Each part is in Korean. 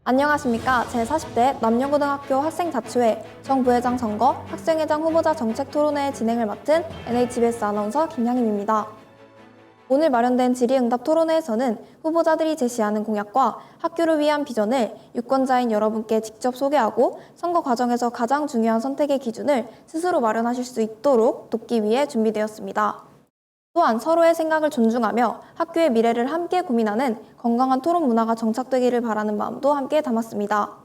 안녕하십니까. 제40대 남녀고등학교 학생자치회 정부회장 선거 학생회장 후보자 정책 토론회 진행을 맡은 NHBS 아나운서 김향임입니다. 오늘 마련된 질의응답 토론회에서는 후보자들이 제시하는 공약과 학교를 위한 비전을 유권자인 여러분께 직접 소개하고 선거 과정에서 가장 중요한 선택의 기준을 스스로 마련하실 수 있도록 돕기 위해 준비되었습니다. 또한 서로의 생각을 존중하며 학교의 미래를 함께 고민하는 건강한 토론 문화가 정착되기를 바라는 마음도 함께 담았습니다.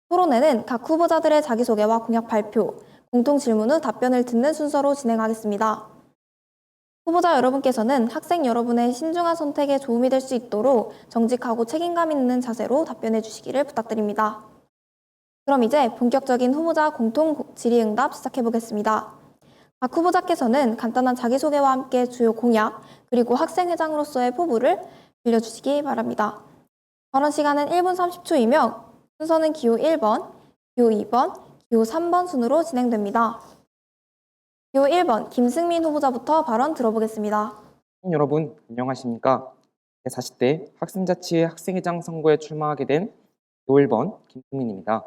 토론회는 각 후보자들의 자기소개와 공약 발표, 공통 질문 후 답변을 듣는 순서로 진행하겠습니다. 후보자 여러분께서는 학생 여러분의 신중한 선택에 도움이 될 수 있도록 정직하고 책임감 있는 자세로 답변해 주시기를 부탁드립니다. 그럼 이제 본격적인 후보자 공통 질의응답 시작해 보겠습니다. 각 후보자께서는 간단한 자기소개와 함께 주요 공약, 그리고 학생회장으로서의 포부를 들려주시기 바랍니다. 발언 시간은 1분 30초이며 순서는 기호 1번, 기호 2번, 기호 3번 순으로 진행됩니다. 기호 1번 김승민 후보자부터 발언 들어보겠습니다. 여러분 안녕하십니까? 제40대 학생자치회 학생회장 선거에 출마하게 된 기호 1번 김승민입니다.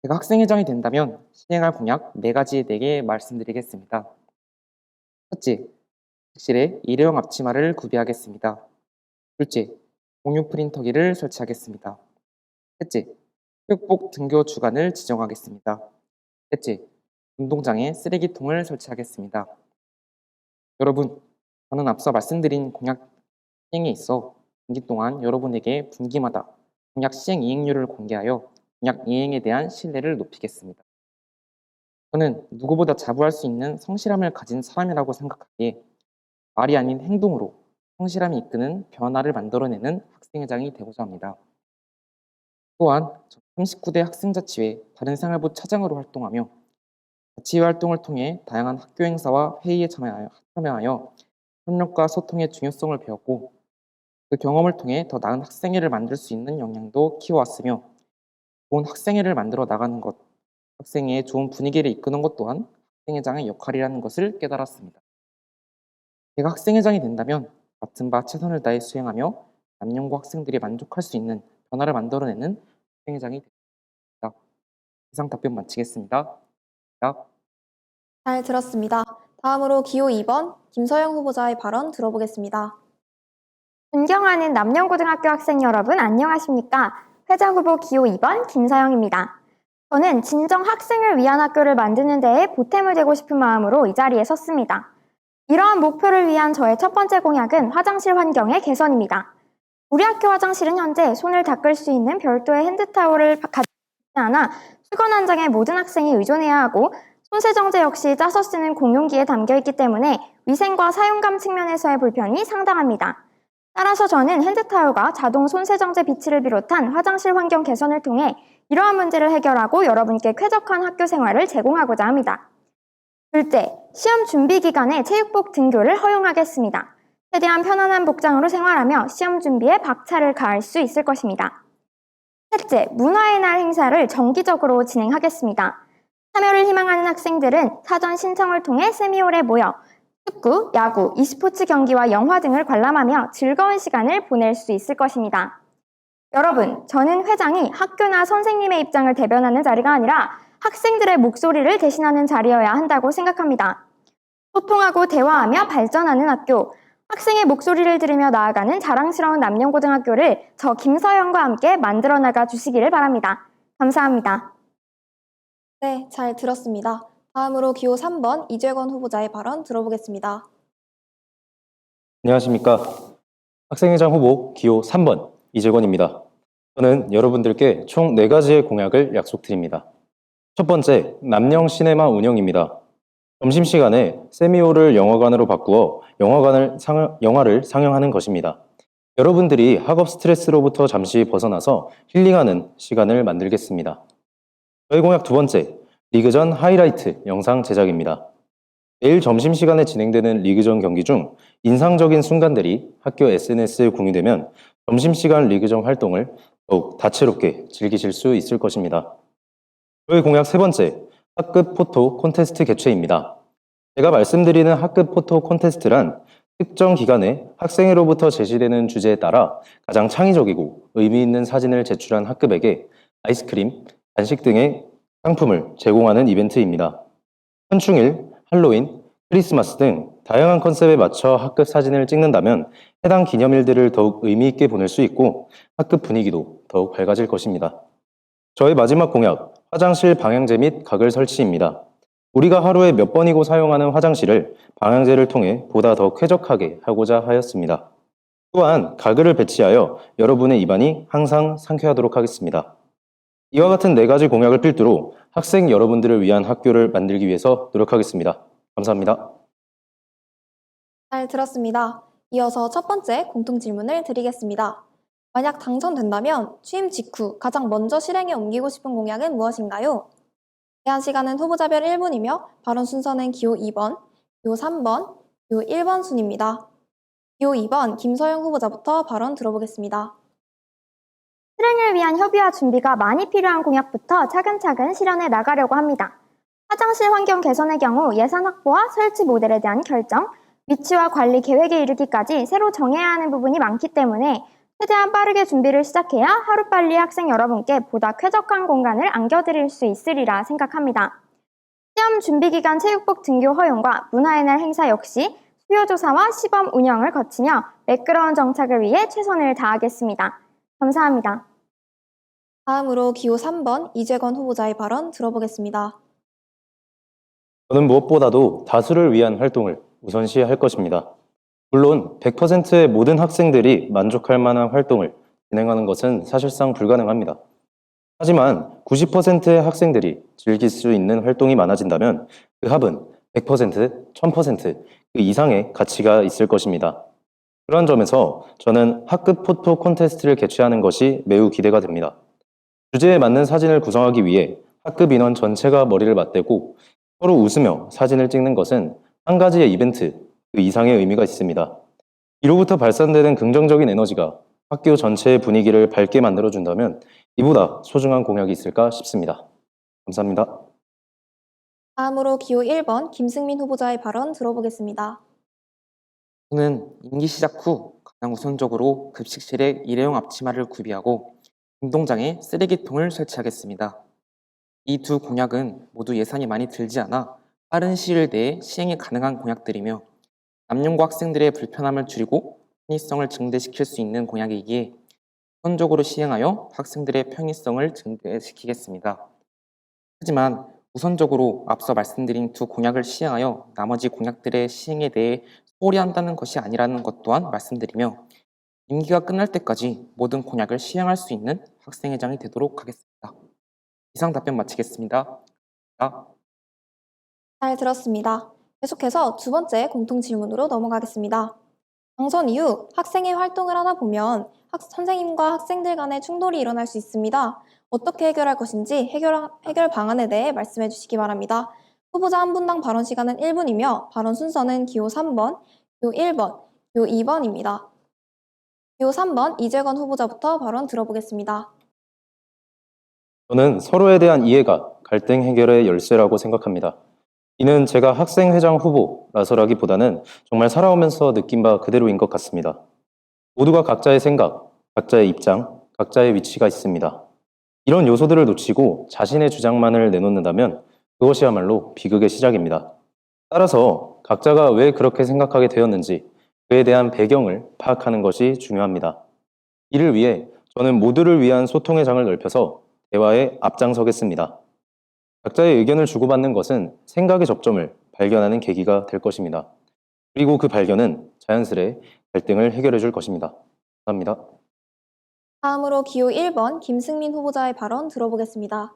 제가 학생회장이 된다면 실행할 공약 4가지에 대해 말씀드리겠습니다. 첫째, 객실에 일회용 앞치마를 구비하겠습니다. 둘째, 공유 프린터기를 설치하겠습니다. 셋째, 체육복 등교 주간을 지정하겠습니다. 셋째, 운동장에 쓰레기통을 설치하겠습니다. 여러분, 저는 앞서 말씀드린 공약 시행에 있어 분기 동안 여러분에게 분기마다 공약 시행 이행률을 공개하여 공약 이행에 대한 신뢰를 높이겠습니다. 저는 누구보다 자부할 수 있는 성실함을 가진 사람이라고 생각하기에 말이 아닌 행동으로 성실함이 이끄는 변화를 만들어내는 학생회장이 되고자 합니다. 또한 39대 학생자치회 다른 생활부 차장으로 활동하며 자치회 활동을 통해 다양한 학교 행사와 회의에 참여하여 협력과 소통의 중요성을 배웠고 그 경험을 통해 더 나은 학생회를 만들 수 있는 역량도 키워왔으며 좋은 학생회를 만들어 나가는 것, 학생회의 좋은 분위기를 이끄는 것 또한 학생회장의 역할이라는 것을 깨달았습니다. 제가 학생회장이 된다면 맡은 바 최선을 다해 수행하며 남녀고 학생들이 만족할 수 있는 변화를 만들어내는 학생회장이 되겠습니다. 이상 답변 마치겠습니다. 잘 들었습니다. 다음으로 기호 2번 김서영 후보자의 발언 들어보겠습니다. 존경하는 남녀고등학교 학생 여러분 안녕하십니까? 회장 후보 기호 2번 김서영입니다. 저는 진정 학생을 위한 학교를 만드는 데에 보탬을 되고 싶은 마음으로 이 자리에 섰습니다. 이러한 목표를 위한 저의 첫 번째 공약은 화장실 환경의 개선입니다. 우리 학교 화장실은 현재 손을 닦을 수 있는 별도의 핸드타올을 가지지 않아 수건 한 장에 모든 학생이 의존해야 하고 손세정제 역시 짜서 쓰는 공용기에 담겨있기 때문에 위생과 사용감 측면에서의 불편이 상당합니다. 따라서 저는 핸드타올과 자동 손세정제 비치를 비롯한 화장실 환경 개선을 통해 이러한 문제를 해결하고 여러분께 쾌적한 학교 생활을 제공하고자 합니다. 둘째, 시험 준비 기간에 체육복 등교를 허용하겠습니다. 최대한 편안한 복장으로 생활하며 시험 준비에 박차를 가할 수 있을 것입니다. 셋째, 문화의 날 행사를 정기적으로 진행하겠습니다. 참여를 희망하는 학생들은 사전 신청을 통해 세미홀에 모여 축구, 야구, e스포츠 경기와 영화 등을 관람하며 즐거운 시간을 보낼 수 있을 것입니다. 여러분, 저는 회장이 학교나 선생님의 입장을 대변하는 자리가 아니라 학생들의 목소리를 대신하는 자리여야 한다고 생각합니다. 소통하고 대화하며 발전하는 학교, 학생의 목소리를 들으며 나아가는 자랑스러운 남녀고등학교를 저 김서영과 함께 만들어 나가 주시기를 바랍니다. 감사합니다. 네, 잘 들었습니다. 다음으로 기호 3번 이재권 후보자의 발언 들어보겠습니다. 안녕하십니까. 학생회장 후보 기호 3번 이재권입니다. 저는 여러분들께 총 4가지의 공약을 약속드립니다. 첫 번째, 남녕 시네마 운영입니다. 점심시간에 세미홀을 영화관으로 바꾸어 영화를 상영하는 것입니다. 여러분들이 학업 스트레스로부터 잠시 벗어나서 힐링하는 시간을 만들겠습니다. 저희 공약 두 번째, 리그전 하이라이트 영상 제작입니다. 매일 점심시간에 진행되는 리그전 경기 중 인상적인 순간들이 학교 SNS에 공유되면 점심시간 리그전 활동을 더욱 다채롭게 즐기실 수 있을 것입니다. 저희 공약 세 번째, 학급 포토 콘테스트 개최입니다. 제가 말씀드리는 학급 포토 콘테스트란 특정 기간에 학생으로부터 제시되는 주제에 따라 가장 창의적이고 의미 있는 사진을 제출한 학급에게 아이스크림, 간식 등의 상품을 제공하는 이벤트입니다. 현충일, 할로윈, 크리스마스 등 다양한 컨셉에 맞춰 학급 사진을 찍는다면 해당 기념일들을 더욱 의미 있게 보낼 수 있고 학급 분위기도 더욱 밝아질 것입니다. 저의 마지막 공약, 화장실 방향제 및 각을 설치입니다. 우리가 하루에 몇 번이고 사용하는 화장실을 방향제를 통해 보다 더 쾌적하게 하고자 하였습니다. 또한 가글을 배치하여 여러분의 입안이 항상 상쾌하도록 하겠습니다. 이와 같은 4가지 공약을 필두로 학생 여러분들을 위한 학교를 만들기 위해서 노력하겠습니다. 감사합니다. 잘 들었습니다. 이어서 첫 번째 공통 질문을 드리겠습니다. 만약 당선된다면 취임 직후 가장 먼저 실행에 옮기고 싶은 공약은 무엇인가요? 제한 시간은 후보자별 1분이며 발언 순서는 기호 2번, 기호 3번, 기호 1번 순입니다. 기호 2번 김서영 후보자부터 발언 들어보겠습니다. 실행을 위한 협의와 준비가 많이 필요한 공약부터 차근차근 실현해 나가려고 합니다. 화장실 환경 개선의 경우 예산 확보와 설치 모델에 대한 결정, 위치와 관리 계획에 이르기까지 새로 정해야 하는 부분이 많기 때문에 최대한 빠르게 준비를 시작해야 하루빨리 학생 여러분께 보다 쾌적한 공간을 안겨드릴 수 있으리라 생각합니다. 시험 준비기간 체육복 등교 허용과 문화의 날 행사 역시 수요조사와 시범 운영을 거치며 매끄러운 정착을 위해 최선을 다하겠습니다. 감사합니다. 다음으로 기호 3번 이재건 후보자의 발언 들어보겠습니다. 저는 무엇보다도 다수를 위한 활동을 우선시할 것입니다. 물론 100%의 모든 학생들이 만족할 만한 활동을 진행하는 것은 사실상 불가능합니다. 하지만 90%의 학생들이 즐길 수 있는 활동이 많아진다면 그 합은 100%, 1000%, 그 이상의 가치가 있을 것입니다. 그런 점에서 저는 학급 포토 콘테스트를 개최하는 것이 매우 기대가 됩니다. 주제에 맞는 사진을 구성하기 위해 학급 인원 전체가 머리를 맞대고 서로 웃으며 사진을 찍는 것은 한 가지의 이벤트, 그 이상의 의미가 있습니다. 이로부터 발산되는 긍정적인 에너지가 학교 전체의 분위기를 밝게 만들어준다면 이보다 소중한 공약이 있을까 싶습니다. 감사합니다. 다음으로 기호 1번 김승민 후보자의 발언 들어보겠습니다. 저는 임기 시작 후 가장 우선적으로 급식실에 일회용 앞치마를 구비하고 운동장에 쓰레기통을 설치하겠습니다. 이 두 공약은 모두 예산이 많이 들지 않아 빠른 시일 내에 시행이 가능한 공약들이며 남녀고 학생들의 불편함을 줄이고 편의성을 증대시킬 수 있는 공약이기에 우선적으로 시행하여 학생들의 편의성을 증대시키겠습니다. 하지만 우선적으로 앞서 말씀드린 두 공약을 시행하여 나머지 공약들의 시행에 대해 소홀히 한다는 것이 아니라는 것 또한 말씀드리며 임기가 끝날 때까지 모든 공약을 시행할 수 있는 학생회장이 되도록 하겠습니다. 이상 답변 마치겠습니다. 잘 들었습니다. 계속해서 두 번째 공통 질문으로 넘어가겠습니다. 당선 이후 학생회 활동을 하다 보면 선생님과 학생들 간의 충돌이 일어날 수 있습니다. 어떻게 해결할 것인지 해결 방안에 대해 말씀해 주시기 바랍니다. 후보자 한 분당 발언 시간은 1분이며 발언 순서는 기호 3번, 기호 1번, 기호 2번입니다. 기호 3번 이재건 후보자부터 발언 들어보겠습니다. 저는 서로에 대한 이해가 갈등 해결의 열쇠라고 생각합니다. 이는 제가 학생회장 후보라서라기보다는 정말 살아오면서 느낀 바 그대로인 것 같습니다. 모두가 각자의 생각, 각자의 입장, 각자의 위치가 있습니다. 이런 요소들을 놓치고 자신의 주장만을 내놓는다면 그것이야말로 비극의 시작입니다. 따라서 각자가 왜 그렇게 생각하게 되었는지 그에 대한 배경을 파악하는 것이 중요합니다. 이를 위해 저는 모두를 위한 소통의 장을 넓혀서 대화에 앞장서겠습니다. 각자의 의견을 주고받는 것은 생각의 접점을 발견하는 계기가 될 것입니다. 그리고 그 발견은 자연스레 갈등을 해결해 줄 것입니다. 감사합니다. 다음으로 기호 1번 김승민 후보자의 발언 들어보겠습니다.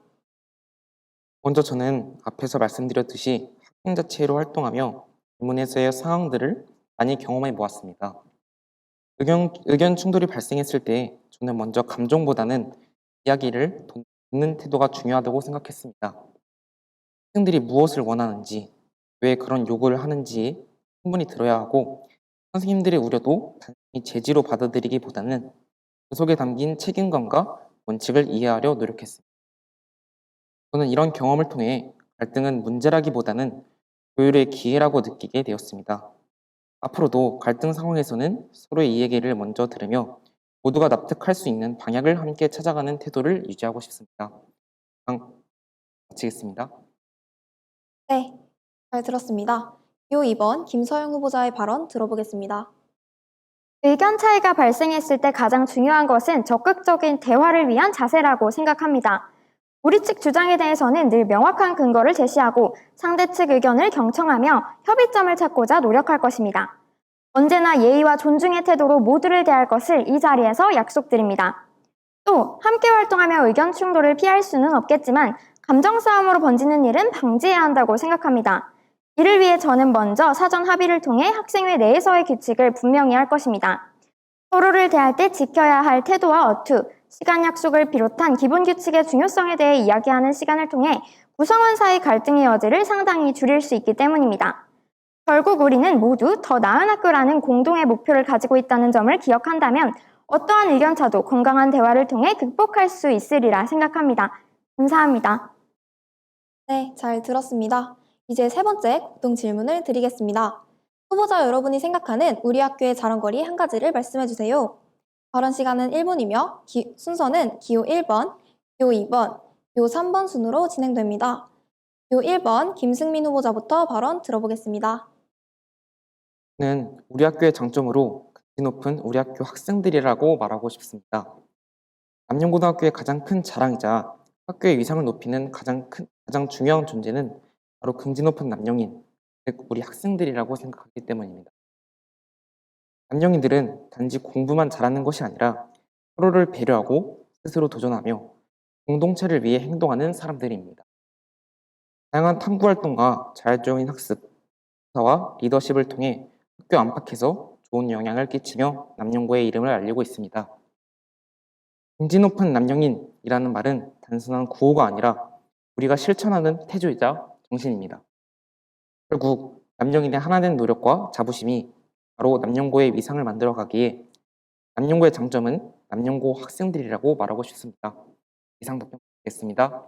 먼저 저는 앞에서 말씀드렸듯이 학생자치회로 활동하며 질문에서의 상황들을 많이 경험해 보았습니다. 의견 충돌이 발생했을 때 저는 먼저 감정보다는 이야기를 듣는 태도가 중요하다고 생각했습니다. 학생들이 무엇을 원하는지, 왜 그런 요구를 하는지 충분히 들어야 하고 선생님들의 우려도 단순히 제지로 받아들이기보다는 그 속에 담긴 책임감과 원칙을 이해하려 노력했습니다. 저는 이런 경험을 통해 갈등은 문제라기보다는 조율의 기회라고 느끼게 되었습니다. 앞으로도 갈등 상황에서는 서로의 이야기를 먼저 들으며 모두가 납득할 수 있는 방향을 함께 찾아가는 태도를 유지하고 싶습니다. 이상 마치겠습니다. 네, 잘 들었습니다. 기호 2번 김서영 후보자의 발언 들어보겠습니다. 의견 차이가 발생했을 때 가장 중요한 것은 적극적인 대화를 위한 자세라고 생각합니다. 우리 측 주장에 대해서는 늘 명확한 근거를 제시하고 상대 측 의견을 경청하며 협의점을 찾고자 노력할 것입니다. 언제나 예의와 존중의 태도로 모두를 대할 것을 이 자리에서 약속드립니다. 또 함께 활동하며 의견 충돌을 피할 수는 없겠지만 감정 싸움으로 번지는 일은 방지해야 한다고 생각합니다. 이를 위해 저는 먼저 사전 합의를 통해 학생회 내에서의 규칙을 분명히 할 것입니다. 서로를 대할 때 지켜야 할 태도와 어투, 시간 약속을 비롯한 기본 규칙의 중요성에 대해 이야기하는 시간을 통해 구성원 사이 갈등의 여지를 상당히 줄일 수 있기 때문입니다. 결국 우리는 모두 더 나은 학교라는 공동의 목표를 가지고 있다는 점을 기억한다면 어떠한 의견차도 건강한 대화를 통해 극복할 수 있으리라 생각합니다. 감사합니다. 네, 잘 들었습니다. 이제 세 번째 공동 질문을 드리겠습니다. 후보자 여러분이 생각하는 우리 학교의 자랑거리 한 가지를 말씀해 주세요. 발언 시간은 1분이며 순서는 기호 1번, 기호 2번, 기호 3번 순으로 진행됩니다. 기호 1번 김승민 후보자부터 발언 들어보겠습니다. 저는 우리 학교의 장점으로 가치 높은 우리 학교 학생들이라고 말하고 싶습니다. 남녕고등학교의 가장 큰 자랑이자 학교의 위상을 높이는 가장 중요한 존재는 바로 긍지 높은 남영인, 즉 우리 학생들이라고 생각하기 때문입니다. 남영인들은 단지 공부만 잘하는 것이 아니라 서로를 배려하고 스스로 도전하며 공동체를 위해 행동하는 사람들입니다. 다양한 탐구활동과 자율적인 학습, 사와 리더십을 통해 학교 안팎에서 좋은 영향을 끼치며 남영고의 이름을 알리고 있습니다. 긍지 높은 남영인이라는 말은 단순한 구호가 아니라 우리가 실천하는 태조이자 정신입니다. 결국 남영인의 하나된 노력과 자부심이 바로 남영고의 위상을 만들어가기에 남영고의 장점은 남영고 학생들이라고 말하고 싶습니다. 이상 답변드리겠습니다.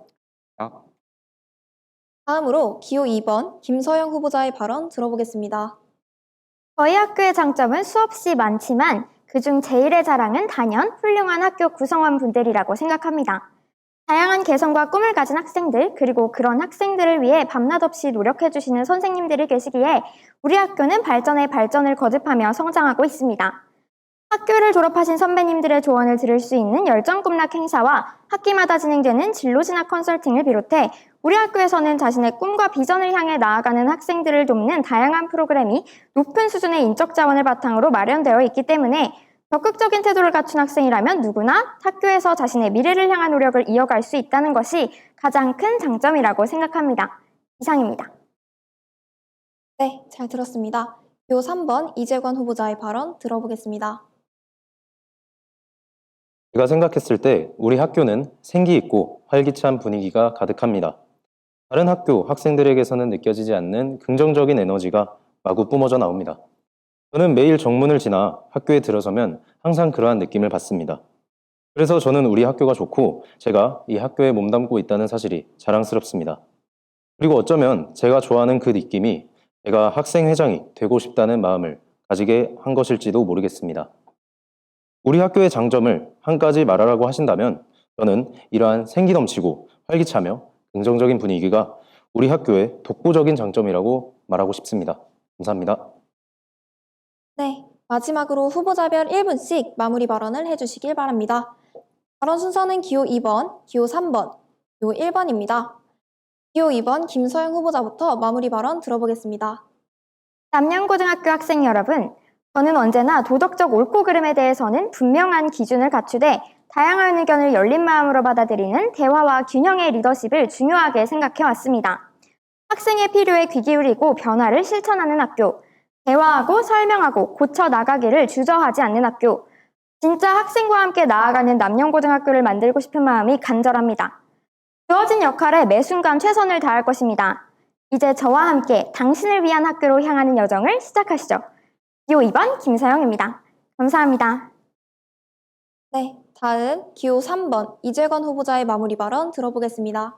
다음으로 기호 2번 김서영 후보자의 발언 들어보겠습니다. 저희 학교의 장점은 수없이 많지만 그중 제일의 자랑은 단연 훌륭한 학교 구성원 분들이라고 생각합니다. 다양한 개성과 꿈을 가진 학생들, 그리고 그런 학생들을 위해 밤낮 없이 노력해주시는 선생님들이 계시기에 우리 학교는 발전에 발전을 거듭하며 성장하고 있습니다. 학교를 졸업하신 선배님들의 조언을 들을 수 있는 열정꿈락 행사와 학기마다 진행되는 진로진학 컨설팅을 비롯해 우리 학교에서는 자신의 꿈과 비전을 향해 나아가는 학생들을 돕는 다양한 프로그램이 높은 수준의 인적 자원을 바탕으로 마련되어 있기 때문에 적극적인 태도를 갖춘 학생이라면 누구나 학교에서 자신의 미래를 향한 노력을 이어갈 수 있다는 것이 가장 큰 장점이라고 생각합니다. 이상입니다. 네, 잘 들었습니다. 기호 3번 이재권 후보자의 발언 들어보겠습니다. 제가 생각했을 때 우리 학교는 생기 있고 활기찬 분위기가 가득합니다. 다른 학교 학생들에게서는 느껴지지 않는 긍정적인 에너지가 마구 뿜어져 나옵니다. 저는 매일 정문을 지나 학교에 들어서면 항상 그러한 느낌을 받습니다. 그래서 저는 우리 학교가 좋고 제가 이 학교에 몸담고 있다는 사실이 자랑스럽습니다. 그리고 어쩌면 제가 좋아하는 그 느낌이 제가 학생회장이 되고 싶다는 마음을 가지게 한 것일지도 모르겠습니다. 우리 학교의 장점을 한 가지 말하라고 하신다면 저는 이러한 생기 넘치고 활기차며 긍정적인 분위기가 우리 학교의 독보적인 장점이라고 말하고 싶습니다. 감사합니다. 네, 마지막으로 후보자별 1분씩 마무리 발언을 해주시길 바랍니다. 발언 순서는 기호 2번, 기호 3번, 기호 1번입니다. 기호 2번 김서영 후보자부터 마무리 발언 들어보겠습니다. 남녕고등학교 학생 여러분, 저는 언제나 도덕적 옳고 그름에 대해서는 분명한 기준을 갖추되 다양한 의견을 열린 마음으로 받아들이는 대화와 균형의 리더십을 중요하게 생각해 왔습니다. 학생의 필요에 귀 기울이고 변화를 실천하는 학교, 대화하고 설명하고 고쳐 나가기를 주저하지 않는 학교, 진짜 학생과 함께 나아가는 남녕고등학교를 만들고 싶은 마음이 간절합니다. 주어진 역할에 매 순간 최선을 다할 것입니다. 이제 저와 함께 당신을 위한 학교로 향하는 여정을 시작하시죠. 기호 2번 김서영입니다. 감사합니다. 네, 다음 기호 3번 이재권 후보자의 마무리 발언 들어보겠습니다.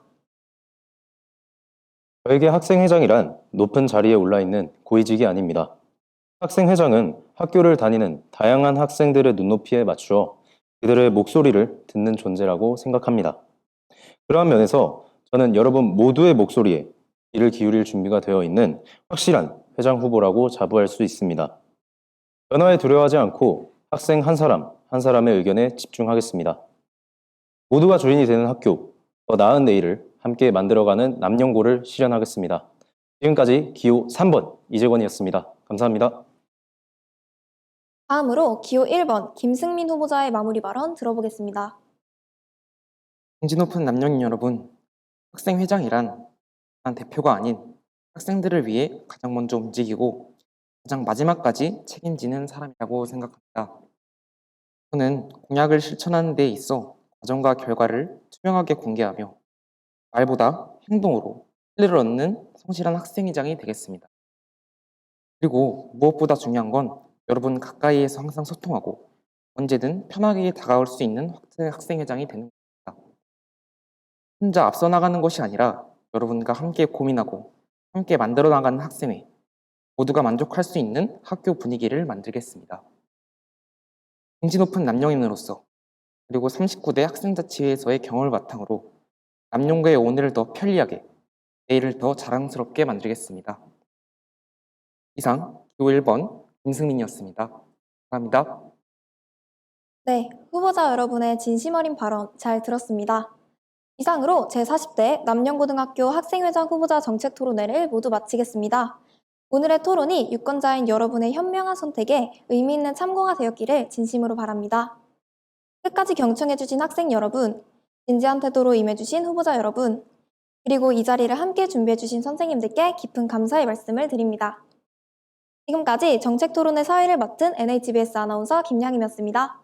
저에게 학생회장이란 높은 자리에 올라있는 고위직이 아닙니다. 학생회장은 학교를 다니는 다양한 학생들의 눈높이에 맞추어 그들의 목소리를 듣는 존재라고 생각합니다. 그러한 면에서 저는 여러분 모두의 목소리에 귀를 기울일 준비가 되어 있는 확실한 회장 후보라고 자부할 수 있습니다. 변화에 두려워하지 않고 학생 한 사람 한 사람의 의견에 집중하겠습니다. 모두가 주인이 되는 학교, 더 나은 내일을 함께 만들어가는 남영고를 실현하겠습니다. 지금까지 기호 3번 이재권이었습니다. 감사합니다. 다음으로 기호 1번 김승민 후보자의 마무리 발언 들어보겠습니다. 등지 높은 남녀인 여러분, 학생회장이란 단 대표가 아닌 학생들을 위해 가장 먼저 움직이고 가장 마지막까지 책임지는 사람이라고 생각합니다. 저는 공약을 실천하는 데 있어 과정과 결과를 투명하게 공개하며 말보다 행동으로 신뢰를 얻는 성실한 학생회장이 되겠습니다. 그리고 무엇보다 중요한 건 여러분 가까이에서 항상 소통하고 언제든 편하게 다가올 수 있는 학생회장이 되는 겁니다. 혼자 앞서 나가는 것이 아니라 여러분과 함께 고민하고 함께 만들어 나가는 학생회, 모두가 만족할 수 있는 학교 분위기를 만들겠습니다. 등지 높은 남영인으로서 그리고 39대 학생자치회에서의 경험을 바탕으로 남영고의 오늘을 더 편리하게, 내일을 더 자랑스럽게 만들겠습니다. 이상 기호 1번 김승민이었습니다. 감사합니다. 네, 후보자 여러분의 진심 어린 발언 잘 들었습니다. 이상으로 제40대 남영고등학교 학생회장 후보자 정책 토론회를 모두 마치겠습니다. 오늘의 토론이 유권자인 여러분의 현명한 선택에 의미 있는 참고가 되었기를 진심으로 바랍니다. 끝까지 경청해주신 학생 여러분, 진지한 태도로 임해주신 후보자 여러분, 그리고 이 자리를 함께 준비해주신 선생님들께 깊은 감사의 말씀을 드립니다. 지금까지 정책 토론회 사회를 맡은 NHBS 아나운서 김양임이었습니다.